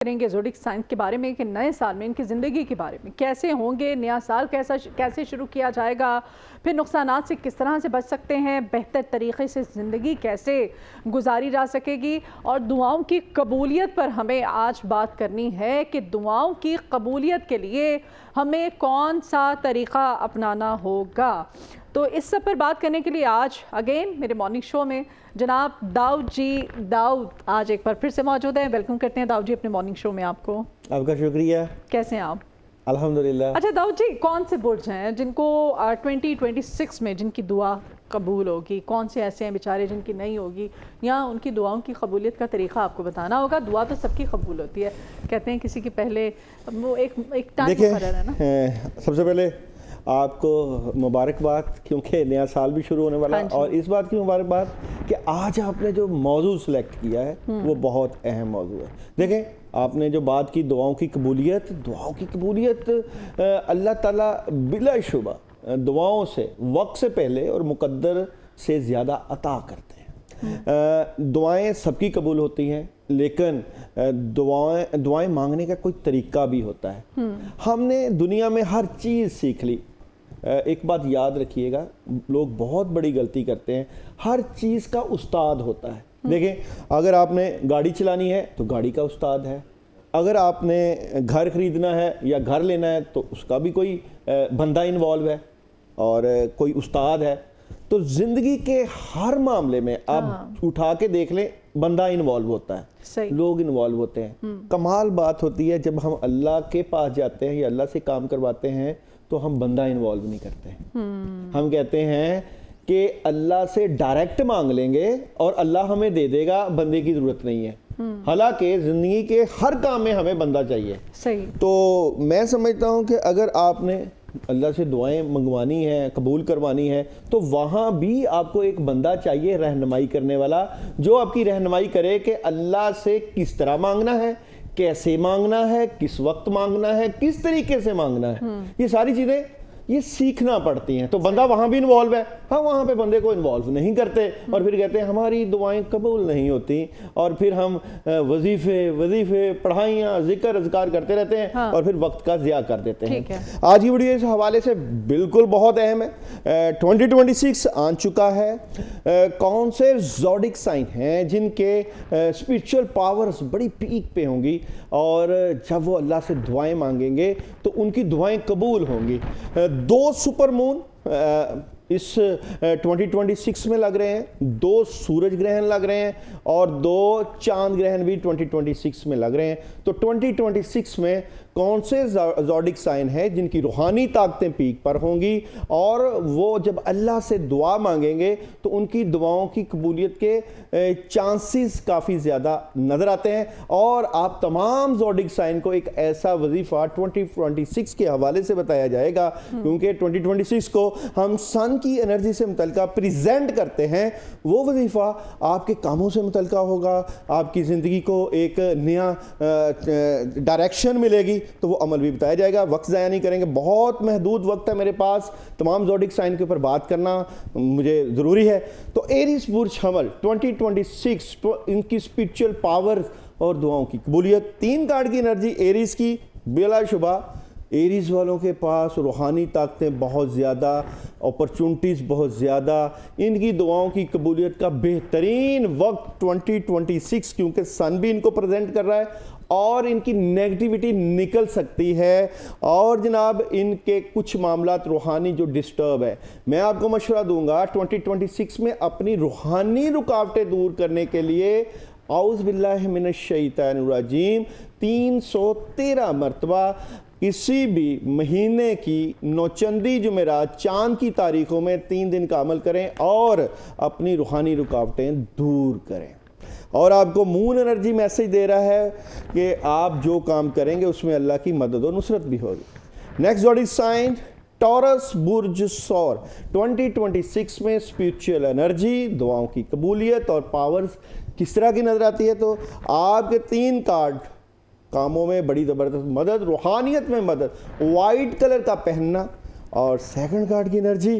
کریں گے zodiac sign کے بارے میں کہ نئے سال میں ان کی زندگی کے بارے میں کیسے ہوں گے، نیا سال کیسے شروع کیا جائے گا، پھر نقصانات سے کس طرح سے بچ سکتے ہیں، بہتر طریقے سے زندگی کیسے گزاری جا سکے گی، اور دعاؤں کی قبولیت پر ہمیں آج بات کرنی ہے کہ دعاؤں کی قبولیت کے لیے ہمیں کون سا طریقہ اپنانا ہوگا۔ تو اس سب پر بات کرنے کے لیے آج اگین میرے مارننگ شو میں جناب داؤد جی، داؤد آج ایک بار پھر سے موجود ہیں۔ ویلکم کرتے ہیں داؤد جی اپنے مارننگ شو میں آپ کو۔ آپ کا شکریہ۔ کیسے ہیں آپ؟ الحمدللہ۔ اچھا داؤد جی، کون سے برج ہیں جن کو 2026 میں جن کی دعا قبول ہوگی؟ کون سے ایسے ہیں بیچارے جن کی نہیں ہوگی، یا ان کی دعاؤں کی قبولیت کا طریقہ آپ کو بتانا ہوگا؟ دعا تو سب کی قبول ہوتی ہے، کہتے ہیں کسی کی پہلے وہ ایک ٹائم مقرر ہے نا۔ سب سے پہلے آپ کو مبارکباد، کیونکہ نیا سال بھی شروع ہونے والا ہے، اور اس بات کی مبارکباد کہ آج آپ نے جو موضوع سلیکٹ کیا ہے وہ بہت اہم موضوع ہے۔ دیکھیں، آپ نے جو بات کی دعاؤں کی قبولیت، دعاؤں کی قبولیت اللہ تعالیٰ بلا شبہ دعاؤں سے وقت سے پہلے اور مقدر سے زیادہ عطا کرتے ہیں۔ دعائیں سب کی قبول ہوتی ہیں، لیکن دعائیں مانگنے کا کوئی طریقہ بھی ہوتا ہے۔ ہم نے دنیا میں ہر چیز سیکھ لی۔ ایک بات یاد رکھیے گا، لوگ بہت بڑی غلطی کرتے ہیں، ہر چیز کا استاد ہوتا ہے۔ دیکھیں، اگر آپ نے گاڑی چلانی ہے تو گاڑی کا استاد ہے، اگر آپ نے گھر خریدنا ہے یا گھر لینا ہے تو اس کا بھی کوئی بندہ انوالو ہے اور کوئی استاد ہے۔ تو زندگی کے ہر معاملے میں آپ اٹھا کے دیکھ لیں، بندہ انوالو ہوتا ہے، لوگ انوالو ہوتے ہیں۔ کمال بات ہوتی ہے جب ہم اللہ کے پاس جاتے ہیں یا اللہ سے کام کرواتے ہیں تو ہم بندہ انوالو نہیں کرتے ہیں۔ ہم کہتے ہیں کہ اللہ سے ڈائریکٹ مانگ لیں گے اور اللہ ہمیں دے دے گا، بندے کی ضرورت نہیں ہے۔ حالانکہ زندگی کے ہر کام میں ہمیں بندہ چاہیے۔ تو میں سمجھتا ہوں کہ اگر آپ نے اللہ سے دعائیں منگوانی ہیں، قبول کروانی ہے، تو وہاں بھی آپ کو ایک بندہ چاہیے رہنمائی کرنے والا، جو آپ کی رہنمائی کرے کہ اللہ سے کس طرح مانگنا ہے، کیسے مانگنا ہے، کس وقت مانگنا ہے، کس طریقے سے مانگنا ہے۔ یہ ساری چیزیں یہ سیکھنا پڑتی ہیں۔ تو بندہ وہاں بھی انوالو ہے، ہم وہاں پہ بندے کو انوالو نہیں کرتے، اور پھر کہتے ہیں ہماری دعائیں قبول نہیں ہوتی، اور پھر ہم وظیفے پڑھائیاں ذکر اذکار کرتے رہتے ہیں اور پھر وقت کا ضیاع کر دیتے ہیں۔ آج کی ویڈیو اس حوالے سے بالکل بہت اہم ہے۔ 2026 آن چکا ہے۔ کون سے زوڈک سائن ہیں جن کے اسپرچل پاورز بڑی پیک پہ ہوں گی، اور جب وہ اللہ سے دعائیں مانگیں گے تو ان کی دعائیں قبول ہوں گی؟ 2 سپر مون اس 2026 میں لگ رہے ہیں، 2 سورج گرہن لگ رہے ہیں، اور 2 چاند گرہن بھی 2026 میں لگ رہے ہیں۔ تو 2026 میں کون سے زوڈک سائن ہیں جن کی روحانی طاقتیں پیک پر ہوں گی، اور وہ جب اللہ سے دعا مانگیں گے تو ان کی دعاؤں کی قبولیت کے چانسز کافی زیادہ نظر آتے ہیں۔ اور آپ تمام زوڈک سائن کو ایک ایسا وظیفہ 2026 کے حوالے سے بتایا جائے گا، کیونکہ 2026 کو ہم سن کی انرجی سے متعلقہ پریزنٹ کرتے ہیں۔ وہ وظیفہ آپ کے کاموں سے متعلقہ ہوگا، آپ کی زندگی کو ایک نیا ڈائریکشن ملے گی، تو وہ عمل بھی بتایا جائے گا۔ وقت ضائع نہیں کریں گے، بہت محدود وقت ہے میرے پاس، تمام زوڈک سائن کے اوپر بات کرنا مجھے ضروری ہے۔ تو ایریز برج حمل 2026 ان کی اسپرچل پاور اور دعاؤں کی قبولیت، 3 کارڈ کی انرجی ایریز کی، بلا شبہ ایریز والوں کے پاس روحانی طاقتیں بہت زیادہ، اپرچونٹیز بہت زیادہ، ان کی دعاؤں کی قبولیت کا بہترین وقت 2026، کیونکہ سن بھی ان کو پریزنٹ کر رہا ہے، اور ان کی نیگیٹیوٹی نکل سکتی ہے، اور جناب ان کے کچھ معاملات روحانی جو ڈسٹرب ہے۔ میں آپ کو مشورہ دوں گا 2026 میں اپنی روحانی رکاوٹیں دور کرنے کے لیے اعوذ باللہ من الشیطان الرجیم 313 مرتبہ کسی بھی مہینے کی نوچندی جمعرات چاند کی تاریخوں میں 3 دن کا عمل کریں اور اپنی روحانی رکاوٹیں دور کریں۔ اور آپ کو مون انرجی میسج دے رہا ہے کہ آپ جو کام کریں گے اس میں اللہ کی مدد و نصرت بھی ہوگی۔ نیکسٹ زوڈک سائن ٹورس برج ثور 2026 میں اسپرچل انرجی، دعاؤں کی قبولیت اور پاورز کس طرح کی نظر آتی ہے؟ تو آپ کے 3 کارڈ کاموں میں بڑی زبردست مدد، روحانیت میں مدد، وائٹ کلر کا پہننا، اور 2nd کارڈ کی انرجی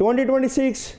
2026।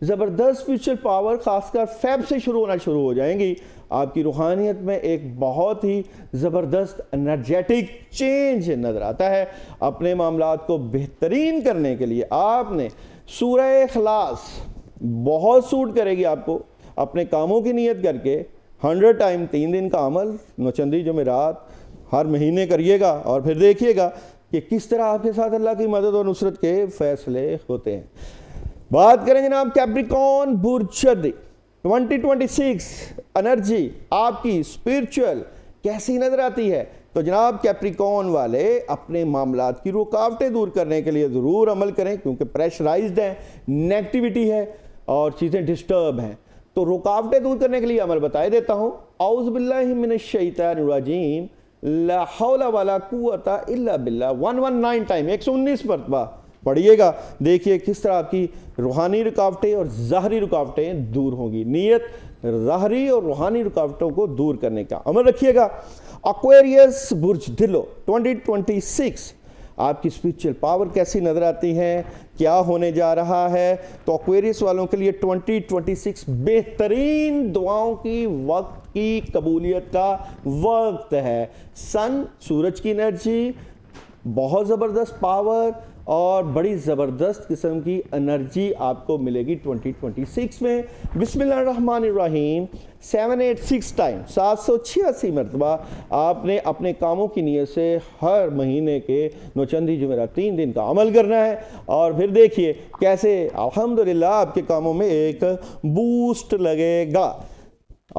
زبردست اسپرچل پاور خاص کر فیب سے شروع ہو جائیں گی. آپ کی روحانیت میں ایک بہت ہی زبردست انرجیٹک چینج نظر آتا ہے. اپنے معاملات کو بہترین کرنے کے لیے آپ نے سورہ اخلاص بہت سوٹ کرے گی آپ کو. اپنے کاموں کی نیت کر کے 100 ٹائم 3 دن کا عمل نوچندی جمعرات ہر مہینے کریے گا اور پھر دیکھیے گا کہ کس طرح آپ کے ساتھ اللہ کی مدد اور نصرت کے فیصلے ہوتے ہیں. بات کریں جناب کیپریکون برج 2026 انرجی آپ کی اسپرچل کیسی نظر آتی ہے. تو جناب کیپریکون والے اپنے معاملات کی رکاوٹیں دور کرنے کے لیے ضرور عمل کریں کیونکہ پریشرائزڈ ہیں, نیگیٹیوٹی ہے اور چیزیں ڈسٹرب ہیں. تو رکاوٹیں دور کرنے کے لیے عمل بتائے دیتا ہوں. اعوذ باللہ من الشیطان الرجیم لا حول ولا قوت الا باللہ 119 ٹائم 119 مرتبہ پڑھیے گا. دیکھیے کس طرح آپ کی روحانی رکاوٹیں اور ظاہری رکاوٹیں دور ہوں گی. نیت ظاہری اور روحانی رکاوٹوں کو دور کرنے کا عمل رکھیے گا. ایکویریس برج دلو 2026 آپ کی اسپرچل پاور کیسی نظر آتی ہے, کیا ہونے جا رہا ہے. تو ایکویریس والوں کے لیے 2026 بہترین دعاؤں کی وقت کی قبولیت کا وقت ہے. سن سورج کی انرجی بہت زبردست پاور اور بڑی زبردست قسم کی انرجی آپ کو ملے گی 2026 میں. بسم اللہ الرحمن الرحیم 786 ٹائم 786 مرتبہ آپ نے اپنے کاموں کی نیت سے ہر مہینے کے نوچندی جمعرات 3 دن کا عمل کرنا ہے اور پھر دیکھیے کیسے الحمدللہ آپ کے کاموں میں ایک بوسٹ لگے گا.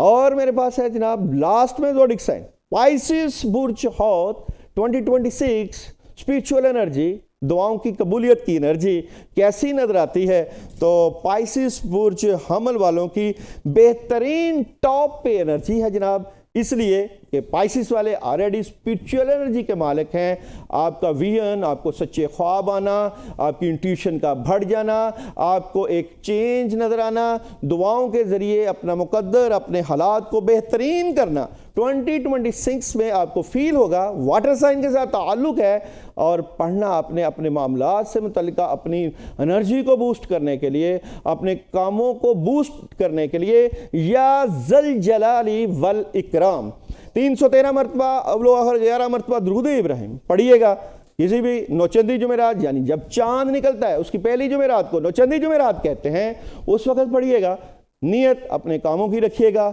اور میرے پاس ہے جناب لاسٹ میں زوڈک سائن پائسس برج حوت 2026 اسپرچول انرجی دعاؤں کی قبولیت کی انرجی کیسی نظر آتی ہے. تو پائسس برج حمل والوں کی بہترین ٹاپ پہ انرجی ہے جناب, اس لیے کہ پائسس والے آلریڈی اسپرچول انرجی کے مالک ہیں. آپ کا ویژن, آپ کو سچے خواب آنا, آپ کی انٹیوشن کا بڑھ جانا, آپ کو ایک چینج نظر آنا, دعاؤں کے ذریعے اپنا مقدر اپنے حالات کو بہترین کرنا 2026 میں آپ کو فیل ہوگا. واٹر سائن کے ساتھ تعلق ہے اور پڑھنا اپنے معاملات سے متعلقہ اپنی انرجی کو بوسٹ کرنے کے لیے, اپنے کاموں کو بوسٹ کرنے کے لیے یا ذل جلالی والاکرام 313 مرتبہ اول و آخر 11 مرتبہ درود ابراہیم پڑھیے گا. کسی بھی نوچندی جمعرات یعنی جب چاند نکلتا ہے اس کی پہلی جمعرات کو نوچندی جمعرات کہتے ہیں, اس وقت پڑھیے گا. نیت اپنے کاموں کی رکھیے گا.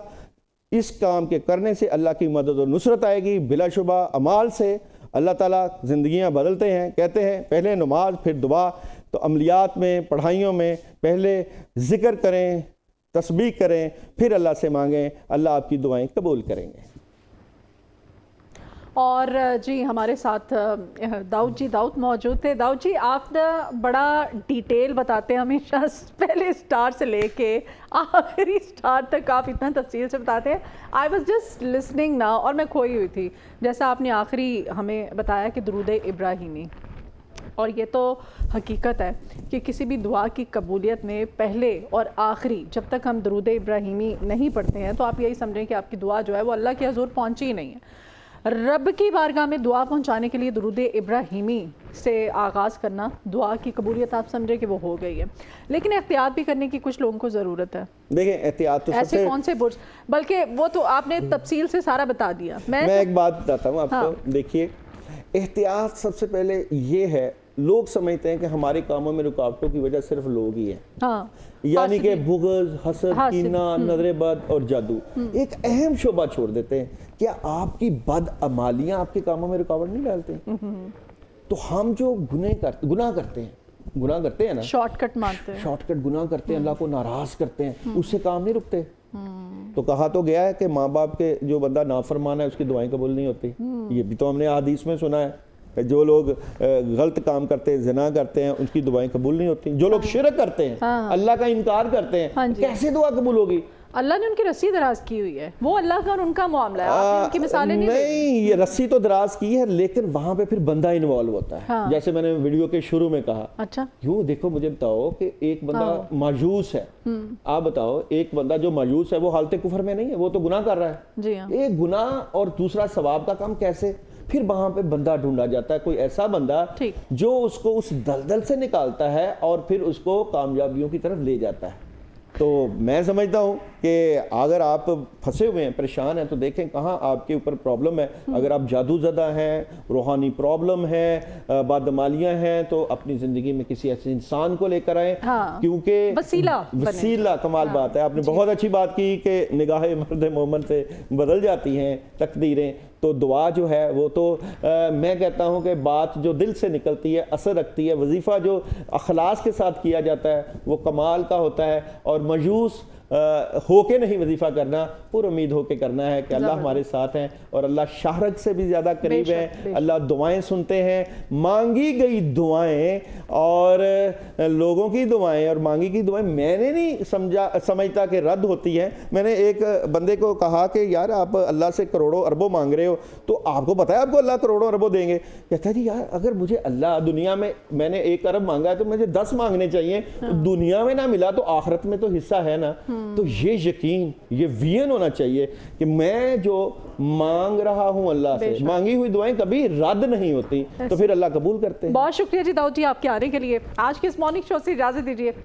اس کام کے کرنے سے اللہ کی مدد اور نصرت آئے گی. بلا شبہ اعمال سے اللہ تعالیٰ زندگیاں بدلتے ہیں. کہتے ہیں پہلے نماز پھر دعا. تو عملیات میں پڑھائیوں میں پہلے ذکر کریں, تسبیح کریں, پھر اللہ سے مانگیں, اللہ آپ کی دعائیں قبول کریں گے. اور جی ہمارے ساتھ داؤد موجود تھے. داؤد جی آپ بڑا ڈیٹیل بتاتے ہیں ہمیشہ, پہلے سٹار سے لے کے آخری سٹار تک آپ اتنا تفصیل سے بتاتے ہیں. آئی واز جسٹ لسننگ نا اور میں کھوئی ہوئی تھی. جیسا آپ نے آخری ہمیں بتایا کہ درود ابراہیمی, اور یہ تو حقیقت ہے کہ کسی بھی دعا کی قبولیت میں پہلے اور آخری جب تک ہم درود ابراہیمی نہیں پڑھتے ہیں تو آپ یہی سمجھیں کہ آپ کی دعا جو ہے وہ اللہ کے حضور پہنچی ہی نہیں ہے. رب کی بارگاہ میں دعا پہنچانے کے لیے درود ابراہیمی سے آغاز کرنا, دعا کی قبولیت آپ سمجھے کہ وہ ہو گئی ہے. لیکن احتیاط بھی کرنے کی کچھ لوگوں کو ضرورت ہے. دیکھیں احتیاط تو ایسے کون سے برج, بلکہ وہ تو آپ نے تفصیل سے سارا بتا دیا. میں ایک بات بتاتا ہوں آپ کو. دیکھیے احتیاط سب سے پہلے یہ ہے, لوگ سمجھتے ہیں کہ ہمارے کاموں میں رکاوٹوں کی وجہ صرف لوگ ہی ہیں, یعنی کہ بغض, حسد, کینہ, نظر بد اور جادو. ایک اہم شعبہ چھوڑ دیتے ہیں. کیا آپ کی بد عمالیاں آپ کے کاموں میں رکاوٹ نہیں ڈالتے ہیں؟ تو ہم جو گناہ کرتے ہیں نا, شارٹ کٹ مانتے ہیں, شارٹ کٹ گناہ کرتے ہیں, اللہ کو ناراض کرتے ہیں, اس سے کام نہیں رکتے. تو کہا تو گیا ہے کہ ماں باپ کے جو بندہ نافرمان ہے اس کی دعائیں قبول نہیں ہوتی. یہ بھی تو ہم نے حدیث میں سنا ہے. جو لوگ غلط کام کرتے ہیں, زنا کرتے ہیں, ان کی دعائیں قبول نہیں ہوتی. جو لوگ شرک کرتے ہیں, اللہ کا انکار کرتے ہیں, کیسے دعا قبول ہوگی؟ اللہ نے ان کی رسی دراز کی ہوئی ہے, وہ اللہ کا اور ان کا معاملہ ہے. آپ ان کی مثالیں نہیں, یہ رسی تو دراز کی ہے لیکن وہاں پہ پھر بندہ انوالو ہوتا ہے. جیسے میں نے ویڈیو کے شروع میں کہا, اچھا یوں دیکھو مجھے بتاؤ کہ ایک بندہ ماجوس ہے, آپ بتاؤ ایک بندہ جو ماجوس ہے وہ حالت کفر میں نہیں ہے, وہ تو گناہ کر رہا ہے. جی ہاں, ایک گناہ اور دوسرا ثواب کا کام کیسے؟ پھر وہاں پہ بندہ ڈھونڈا جاتا ہے, کوئی ایسا بندہ جو اس کو اس دلدل سے نکالتا ہے اور پھر اس کو کامیابیوں کی طرف لے جاتا ہے. تو میں سمجھتا ہوں کہ اگر آپ پھنسے ہوئے ہیں، پریشان ہیں، تو دیکھیں کہاں آپ کے اوپر پرابلم ہے. اگر آپ جادو زدہ ہیں، روحانی پرابلم ہے، بادمالیاں ہیں، تو اپنی زندگی میں کسی ایسے انسان کو لے کر آئیں، کیونکہ وسیلہ کمال بات ہے. آپ نے بہت اچھی بات کی کہ نگاہ مرد مومن سے بدل جاتی ہیں تقدیریں. تو دعا جو ہے وہ تو میں کہتا ہوں کہ بات جو دل سے نکلتی ہے اثر رکھتی ہے. وظیفہ جو اخلاص کے ساتھ کیا جاتا ہے وہ کمال کا ہوتا ہے، اور مایوس ہو کے نہیں وظیفہ کرنا، پر امید ہو کے کرنا ہے کہ اللہ ہمارے ساتھ ہیں، اور اللہ شہرت سے بھی زیادہ قریب ہے. اللہ دعائیں سنتے ہیں، مانگی گئی دعائیں اور لوگوں کی دعائیں اور مانگی گئی دعائیں میں نے نہیں سمجھتا کہ رد ہوتی ہیں. میں نے ایک بندے کو کہا کہ یار آپ اللہ سے کروڑوں اربوں مانگ رہے ہو، تو آپ کو پتہ ہے آپ کو اللہ کروڑوں اربوں دیں گے؟ کہتا ہے جی یار اگر مجھے اللہ دنیا میں نے 1 ارب مانگا ہے تو مجھے 10 مانگنے چاہیے. دنیا میں نہ ملا تو آخرت میں تو حصہ ہے نا. تو یہ یقین، یہ وین ہونا چاہیے کہ میں جو مانگ رہا ہوں اللہ سے، مانگی ہوئی دعائیں کبھی رد نہیں ہوتی، تو پھر اللہ قبول کرتے ہیں. بہت شکریہ جی داؤد جی آپ کے آنے کے لیے. آج کے اس مارننگ شو سے اجازت دیجیے.